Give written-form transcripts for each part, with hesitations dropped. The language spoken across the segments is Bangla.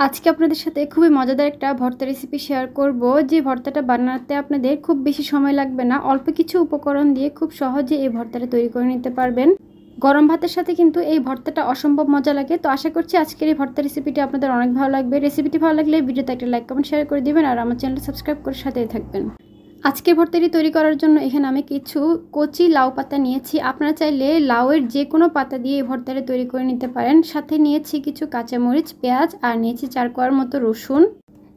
আজকে আপনাদের সাথে খুবই মজাদার একটা ভর্তা রেসিপি শেয়ার করব। যে ভর্তাটা বানাতে আপনাদের খুব বেশি সময় লাগবে না, অল্প কিছু উপকরণ দিয়ে খুব সহজে এই ভর্তাটা তৈরি করে নিতে পারবেন। গরম ভাতের সাথে কিন্তু এই ভর্তাটা অসম্ভব মজা লাগে। তো আশা করছি আজকের এই ভর্তা রেসিপিটি আপনাদের অনেক ভালো লাগবে। রেসিপিটি ভালো লাগলে ভিডিওতে একটা লাইক কমেন্ট শেয়ার করে দিবেন আর আমার চ্যানেলটা সাবস্ক্রাইব করে সাথেই থাকবেন। আজকের ভর্তাটি তৈরি করার জন্য এখানে আমি কিছু কচি লাউ পাতা নিয়েছি। আপনারা চাইলে লাউয়ের যে কোনো পাতা দিয়ে এই ভর্তাটা তৈরি করে নিতে পারেন। সাথে নিয়েছি কিছু কাঁচামরিচ, পেঁয়াজ আর নিয়েছি 4 কোয়ার মতো রসুন।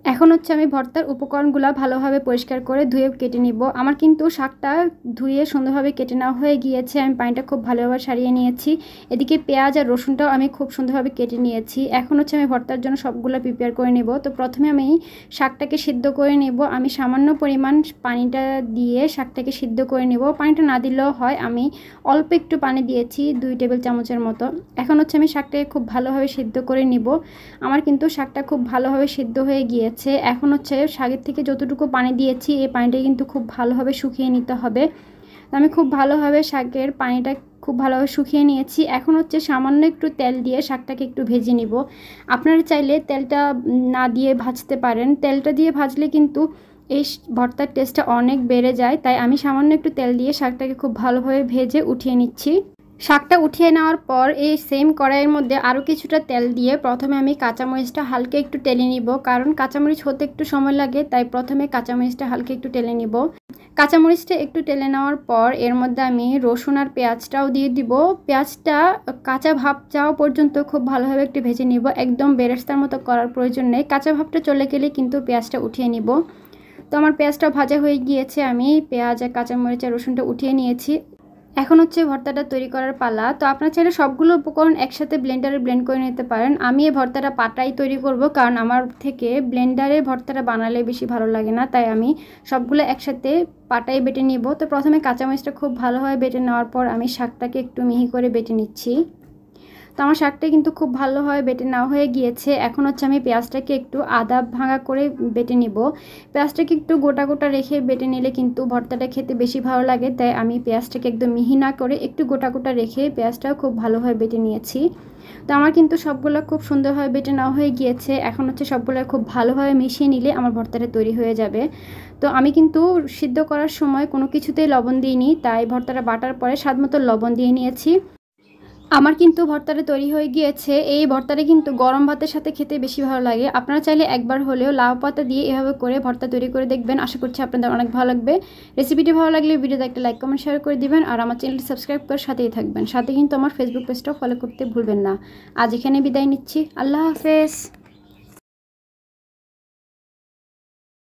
এখন আমি ভর্তার উপকরণগুলো ভালোভাবে পরিষ্কার করে ধুয়ে কেটে নিব। আমার কিন্তু শাকটা ধুয়ে সুন্দরভাবে কেটে নেওয়া হয়ে গিয়েছে। আমি পানিটা খুব ভালোভাবে সারিয়ে নিয়েছি। এদিকে পেঁয়াজ আর রসুনটাও আমি খুব সুন্দরভাবে কেটে নিয়েছি। এখন আমি ভর্তার জন্য সবগুলো প্রিপেয়ার করে নেব। তো প্রথমে আমি শাকটাকে সিদ্ধ করে নেব। আমি সামান্য পরিমাণ পানিটা দিয়ে শাকটাকে সিদ্ধ করে নেব। পানিটা না দিলেও হয়, আমি অল্প একটু পানি দিয়েছি 2 টেবিল চামচের মতো। এখন আমি শাকটাকে খুব ভালোভাবে সিদ্ধ করে নিব। আমার কিন্তু শাকটা খুব ভালোভাবে সিদ্ধ হয়ে গিয়েছে। এখন শাকের থেকে যতটুকু পানি দিয়েছি এই পানিটা কিন্তু খুব ভালোভাবে শুকিয়ে নিতে হবে। আমি খুব ভালোভাবে শাকের পানিটা খুব ভালোভাবে শুকিয়ে নিয়েছি। এখন সামান্য একটু তেল দিয়ে শাকটাকে একটু ভেজে নিব। আপনারা চাইলে তেলটা না দিয়ে ভাজতে পারেন। তেলটা দিয়ে ভাজলে কিন্তু এই ভর্তার টেস্টটা অনেক বেড়ে যায়, তাই আমি সামান্য একটু তেল দিয়ে শাকটাকে খুব ভালোভাবে ভেজে উঠিয়ে নিচ্ছি। শাকটা উঠিয়ে নেওয়ার পর এই সেম কড়াইয়ের মধ্যে আরও কিছুটা তেল দিয়ে প্রথমে আমি কাঁচামরিচটা হালকা একটু টেলে নিব, কারণ কাঁচামরিচ হতে একটু সময় লাগে, তাই প্রথমে কাঁচামরিচটা হালকা একটু টেলে নিব। কাঁচামরিচটা একটু টেলে নেওয়ার পর এর মধ্যে আমি রসুন আর পেঁয়াজটাও দিয়ে দিব। পেঁয়াজটা কাঁচা ভাব যাওয়া পর্যন্ত খুব ভালোভাবে একটু ভেজে নিব। একদম বেরেস্তার মতো করার প্রয়োজন নেই, কাঁচা ভাবটা চলে গেলে কিন্তু পেঁয়াজটা উঠিয়ে নিব। তো আমার পেঁয়াজটা ভাজা হয়ে গিয়েছে। আমি পেঁয়াজ আর কাঁচামরিচ আর রসুনটা উঠিয়ে নিয়েছি। এখন ভর্তাটা তৈরি করার পালা। তো আপনারা চাইলে সবগুলো উপকরণ একসাথে ব্লেন্ডারে ব্লেন্ড করে নিতে পারেন। আমি এই ভর্তাটা পাটাই তৈরি করব, কারণ আমার থেকে ব্লেন্ডারে ভর্তাটা বানালে বেশি ভালো লাগে না, তাই আমি সবগুলো একসাথে পাটাই বেটে নিব। তো প্রথমে কাঁচামরিচটা খুব ভালোভাবে বেটে নেওয়ার পর আমি শাকটাকে একটু মিহি করে বেটে নিচ্ছি। তো আমার শাকটা কিন্তু খুব ভালোভাবে বেটে নেওয়া হয়ে গিয়েছে। এখন আমি পেঁয়াজটাকে একটু আদা ভাঙা করে বেটে নিব। পেঁয়াজটাকে একটু গোটা গোটা রেখে বেটে নিলে কিন্তু ভর্তাটা খেতে বেশি ভালো লাগে, তাই আমি পেঁয়াজটাকে একদম মিহি না করে একটু গোটা গোটা রেখে পেঁয়াজটাও খুব ভালোভাবে বেটে নিয়েছি। তো আমার কিন্তু সবগুলো খুব সুন্দরভাবে বেটে নেওয়া হয়ে গিয়েছে। এখন সবগুলো খুব ভালোভাবে মিশিয়ে নিলে আমার ভর্তাটা তৈরি হয়ে যাবে। তো আমি কিন্তু সিদ্ধ করার সময় কোনো কিছুতেই লবণ দিইনি, তাই ভর্তাটা বাটার পরে স্বাদমতো লবণ দিয়ে নিয়েছি। আমার কিন্তু ভর্তাটা তৈরি হয়ে গিয়েছে। এই ভর্তাটা কিন্তু গরম ভাতের সাথে খেতে বেশি ভালো লাগে। আপনারা চাইলে একবার হলেও লাউ পাতা দিয়ে এভাবে করে ভর্তা তৈরি করে দেখবেন। আশা করছি আপনাদের অনেক ভালো লাগবে। রেসিপিটি ভালো লাগলে ভিডিওতে একটা লাইক কমেন্ট শেয়ার করে দিবেন আর আমার চ্যানেলটি সাবস্ক্রাইব করে সাথেই থাকবেন। সাথে কিন্তু আমার ফেসবুক পেজটাও ফলো করতে ভুলবেন না। আজ এখানে বিদায় নিচ্ছি। আল্লাহ হাফেজ।